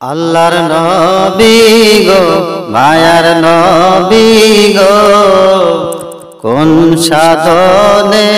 আল্লাহর নবী গো মায়ার নবী গো কোন সাধনে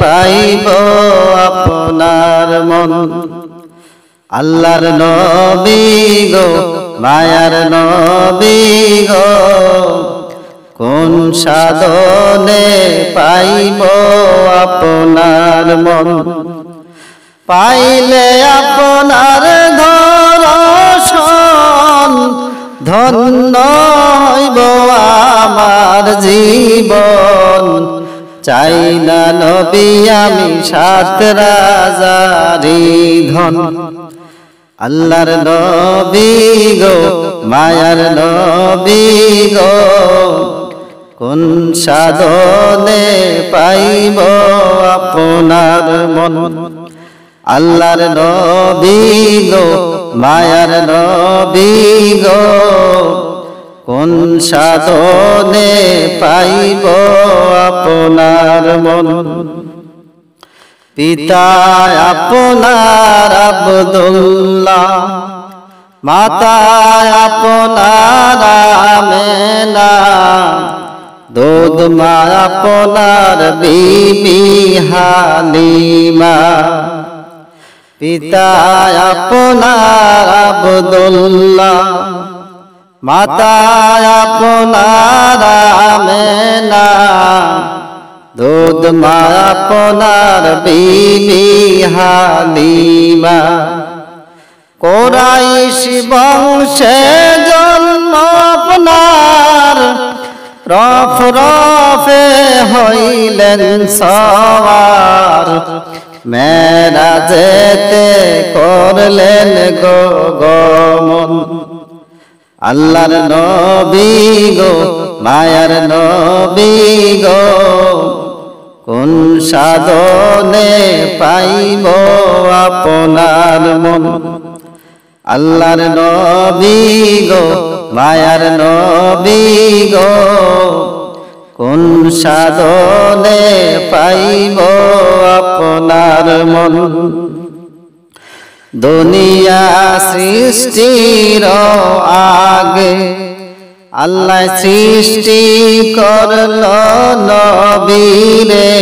পাইব আপনার মন। আল্লাহর নবী গো মায়ার নবী গো কোন সাধনে পাইব আপনার মন। পাইলে আপনার দর্শন ধন্য হইব আমার জীবন। চাই না নবী আমি সাত রাজারি ধন। আল্লাহর নবী গো মায়ার নবী গো কোন সাধনে পাইব আপনার মন। আল্লাহর নবী গো মায়ার নবী গো কোন সাধনে পাইব আপনার মন। পিতা আপনার আব্দুল্লাহ, মাতা আপনার আমেনা, দুধ মা আপনার বিবি হালিমা। পিতা আপনার আব্দুল্লাহ, মাতা আপনার আমেনা, দুধ মা আপনার বিবি হালিমা। কুরাইশ বংশে জন্ম আপনার, রফ রফে হইলেন সওয়ার। মেরাজেতে করলেন গো গমন। আল্লাহর নবী গো মায়ার নবী গো কোন সাধনে পাইব আপনার মন। আল্লাহর নবী গো মায়ার নবী গো কোন সাধনে পাইব আপনার মন। দুনিয়া সৃষ্টির আগে আল্লাহ সৃষ্টি করল নবীরে।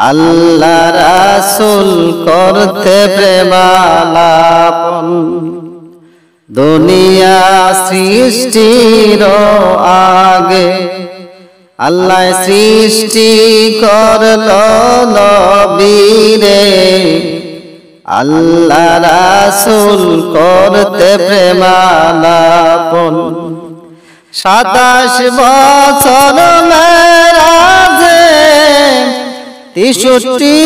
আল্লাহ রাসূল করতে প্রেমালাপন। দুনিয়া সৃষ্টির আগে আল্লাহ সৃষ্টি করল নবীরে। আল্লাহ রাসূল করতে প্রেমালাপন। 27 বছর মেরাজে, 63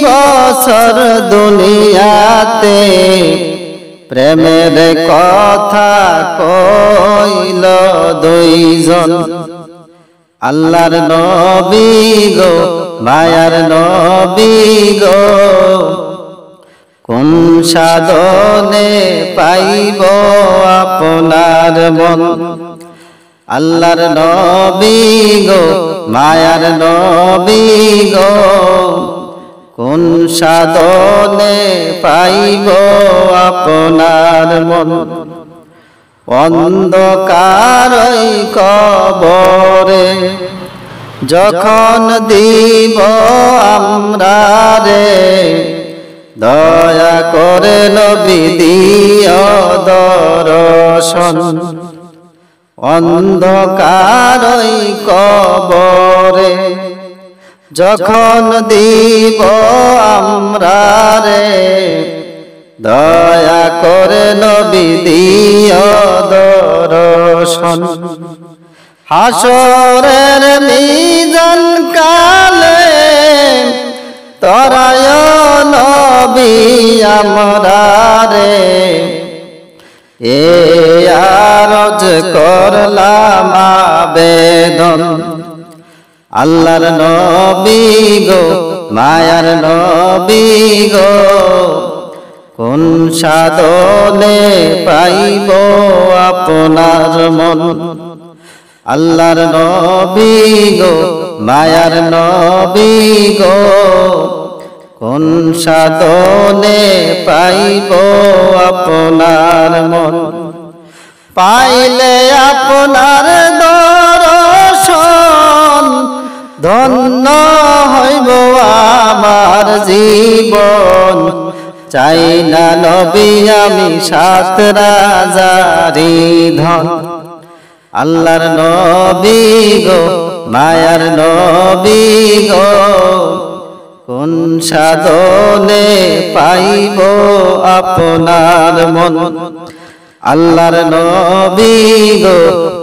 বছর দুনিয়াতে প্রেমের কথা কইল দুইজন। আল্লাহর নবী গো মায়ার নবী গো কোন সাধনে পাইব আপনার মন। আল্লাহর নবী গো মায়ার নবী গো কোন সাধনে পাইব আপনার মন। অন্ধকারই কবরে যখন দিব আমরা রে, দয়া করে নবী দিও দর্শন। অন্ধকারই কবরে যখন দিব আমরা রে, দয়া করে নবী দিও দর্শন। হাসরের মিজান কালে তরায় নবী আমরা রে, এ আরজ করলাম আবেদন। আল্লাহর নবী গো মায়ার নবী গো কোন সাধনে পাইব আপনার মন। আল্লাহর নবী গো মায়ার নবী গো কোন সাধনে পাইব আপনার মন, পাইলে আপনার দর্শন ধন্য হইব আমার জীবন। চাই না নবী আমি সাত রাজারি ধন, আল্লাহর নবী গো মায়ার নবী গো, কোন সাধনে পাইব আপনার মন। আল্লাহর নবী গো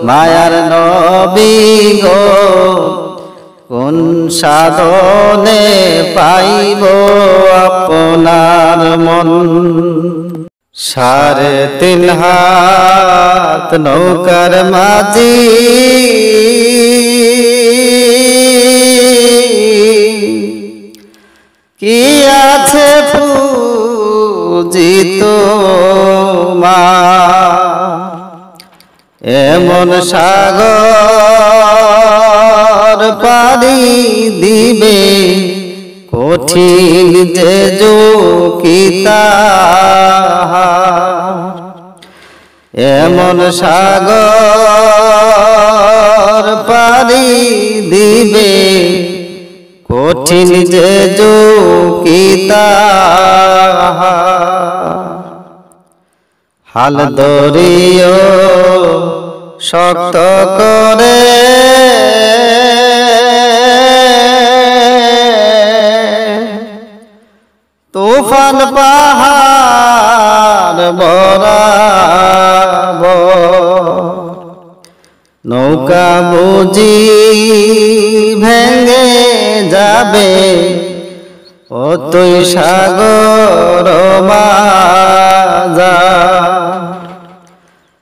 মায়ার নবী গো, কোন সাধনে পাইব আপনার মন। 3.5 হাত নৌকার মাঝি, কি আছে পূজিত মা, এমন সাগর পারি দিবে কঠিন যে ঝুঁকিতা, এমন সাগর পারি দিবে কঠিন যে ঝুঁকিতা, হাল ধরিও শক্ত করে তুফান পাহাড় বরাবর, নৌকা বুঝি ভেঙে যাবে ও তুই সাগর মাজা,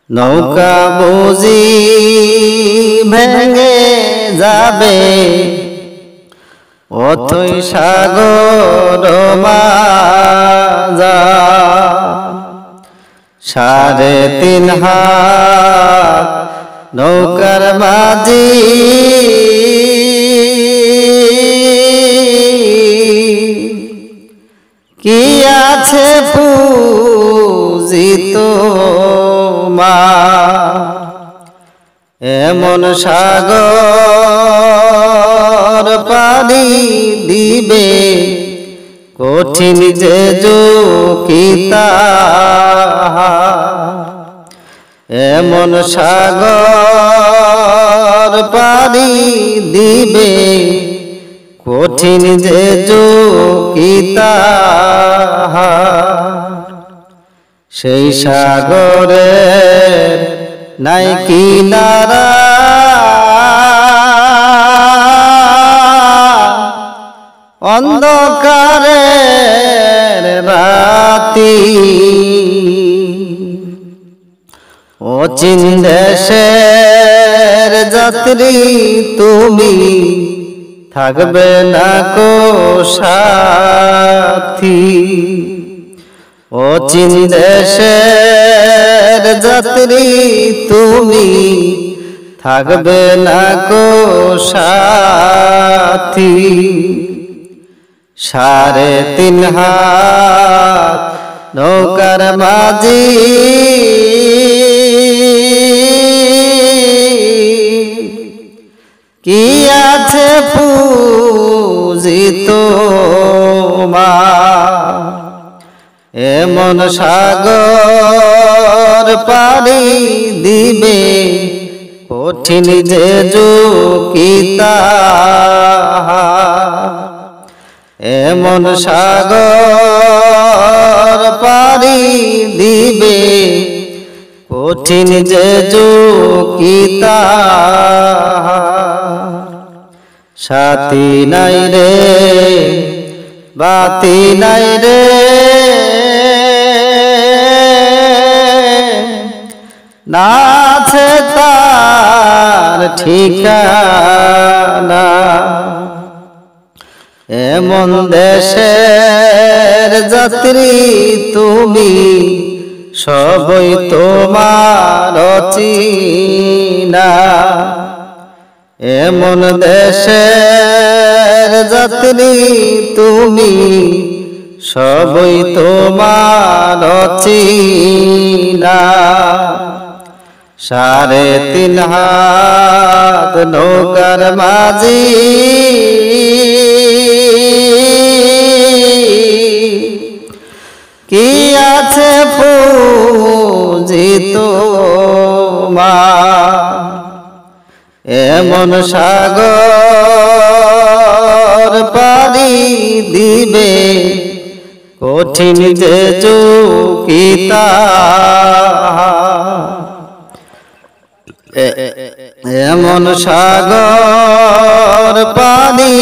নৌকা বুঝি ভেঙে যাবে ও তুই সাগর মাজা। 3.5 হাত নৌকার মাঝি, কি আছে পূজিত মা, এমন সাগর পানি দিবে কঠিন যে ঝুঁকিতা, এমন সাগর পানি দিবে কঠিন যে ঝুঁকিতা, সেই সাগরের নাই কিনারা, অন্ধকারের রাতি, অচিন দেশের যাত্রী তুমি থাকবে না কো সাথী, অচিন দেশের যাত্রী তুমি থাকবে না কো সাথী। 3.5 হাত নৌকার মাঝি, কি আছে পূজিত মা, এমন সাগর পানি দিবে কঠিন যে ঝুঁকিতা, এমন সাগর পানি দিবে কঠিন যে ঝুঁকিতা, সাথী নাই রে বাতি নাই রে, না আছে তার ঠিকানা, এমন দেশের যাত্রী তুমি সবই তোমার চিনা, এমন দেশের যাত্রী তুমি সবই তোমার চিনা 3.5 হাত নৌকার মাঝি কি আছে পুঁজি তোমার এমন সাগর পারি দিবে কঠিন যে চুকিতা এমন সাগর পারি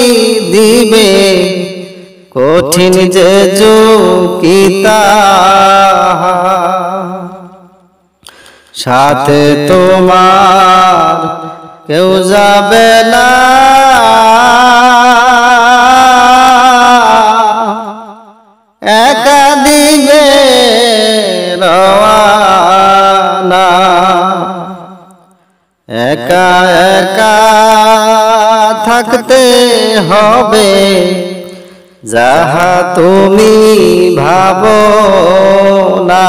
দিবে কঠিন যে চুকিতা সাথে তোমার কেউ যাবে না একা দিবে রওয়ানা একা একা থাকতে হবে যাহা তুমি ভাবো না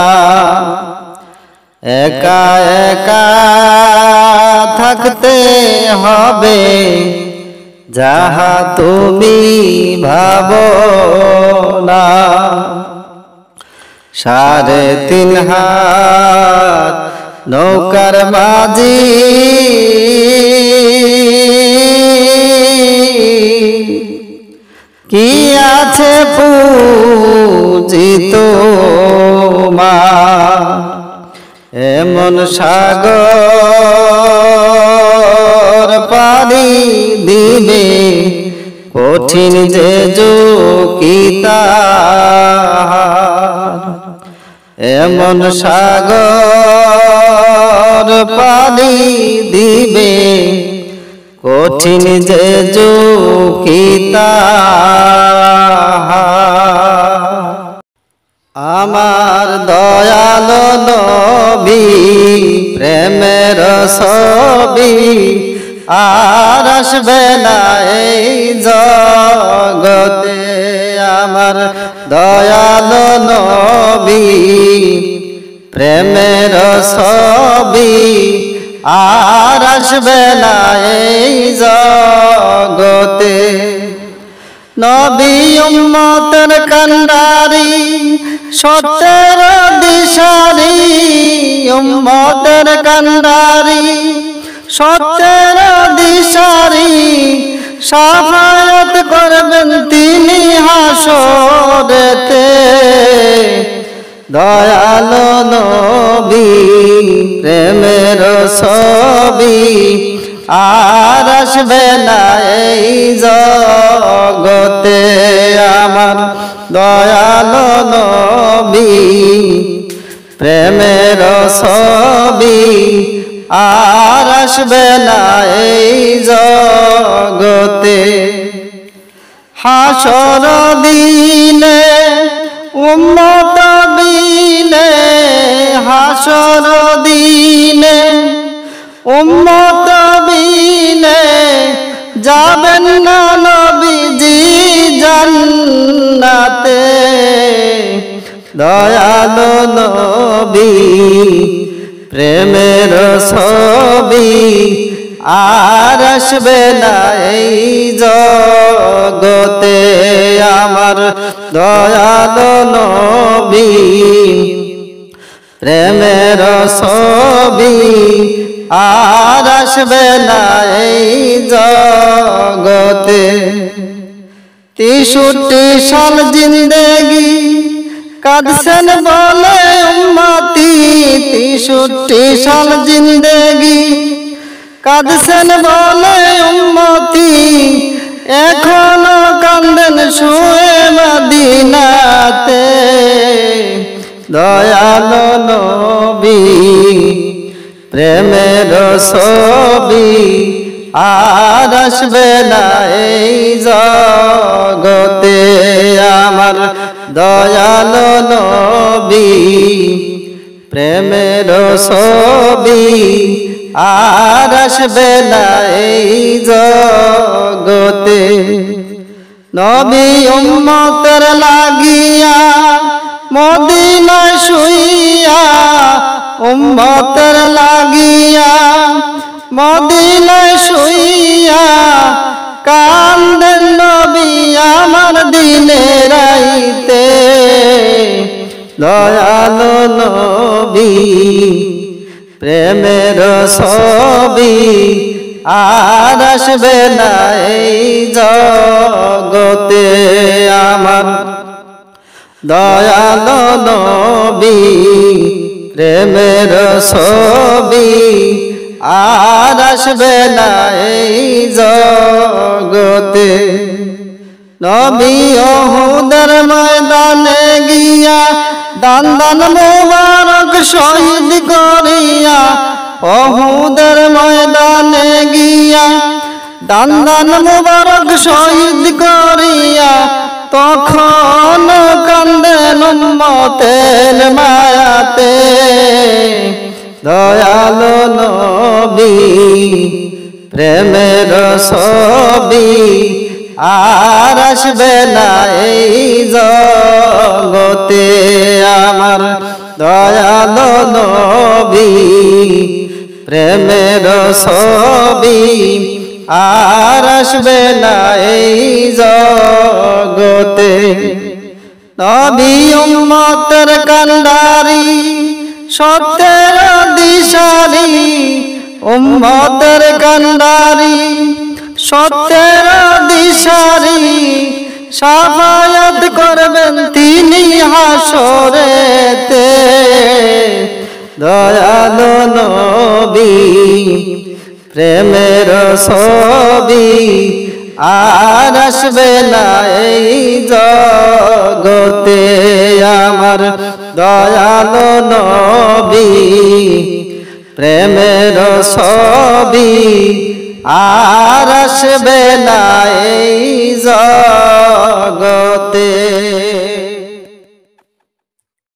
একা একা থাকতে হবে যাহা তুমি ভাবো না 3.5 হাত নৌকার মাঝি কি আছে পুঁজি তোমার এমন সাগর পারি দিবে কঠিন যে চুকিতা এমন সাগর পারি দিবে কঠিন যে চুকিতা আমার দয়ালো নবী প্রেমের ছবি আর আসবে না এই জগতে আমার দয়ালো নবী প্রেমের ছবি আর আসবে না এই জগতে নবী উম্মতের কান্ডারি সত্যের দিশারি উম্মতের কান্ডারি সত্যের দিশারি শাফায়াত করবেন তিনি হাসরেতে দয়ালো নবী প্রেমের ছবি আর আসবে না এই জগতে আমার দয়ালো নবী প্রেমের ছবি আর আসবে না এই জগতে হাসর দিনে উম্মত বিনে হাসর দিনে উম্মত বিনে যাবেন না নবীজি জান্নাতে দয়ালো নবী প্রেমের ছবি আর আসবে না এই জগতে আমার দয়ালো নবী প্রেমের ছবি আর আসবে না এই জগতে 63 সাল জিন্দেগি কাঁদছেন বলে উম্মতি 63 সাল জিন্দেগি কাঁদছেন বলে উম্মতি এখনো কান্দেন শুয়ে মদিনাতে দয়ালো নবী প্রেমের ছবি আর আসবে না এই জগতে আমার দয়ালো নবী প্রেমের ছবি আর আসবে না এই জগতে। নবী উম্মতের লাগিয়া মদিনায় শুইয়া, উম্মতের লাগিয়া মদিনায় শুইয়া, কান্দেন নবী আমার দিনে রাইতে। দয়ালু নবী প্রেমের ছবি আর আসবে না এই জগতে আমার। দয়ালু নবী প্রেমের ছবি আর আসবে না এই জগতে। নবী উহুদের ময়দানে গিয়া দান দান মুবারক শহীদ করিয়া, উহুদের ময়দানে গিয়া দান দান মুবারক শহীদ করিয়া, তখন কান্দেন উম্মতের মায়াতে। দয়ালু নবী প্রেমের ছবি আর আসবে না এই জগতে আমার। দয়ালু নবী প্রেমের ছবি আর আসবে না এই জগতে। নবী উম্মতের কান্ডারি সত্যের দিশারি, উম্মতের কান্ডারি সত্যের দিশারি, শাফায়াত করবেন তিনি হাসরেতে। দয়ালু নবী প্রেমের ছবি আর আসবে না এই জগতে আমার। দয়ালু নবী প্রেমের ছবি আর আসবে না এই জগতে।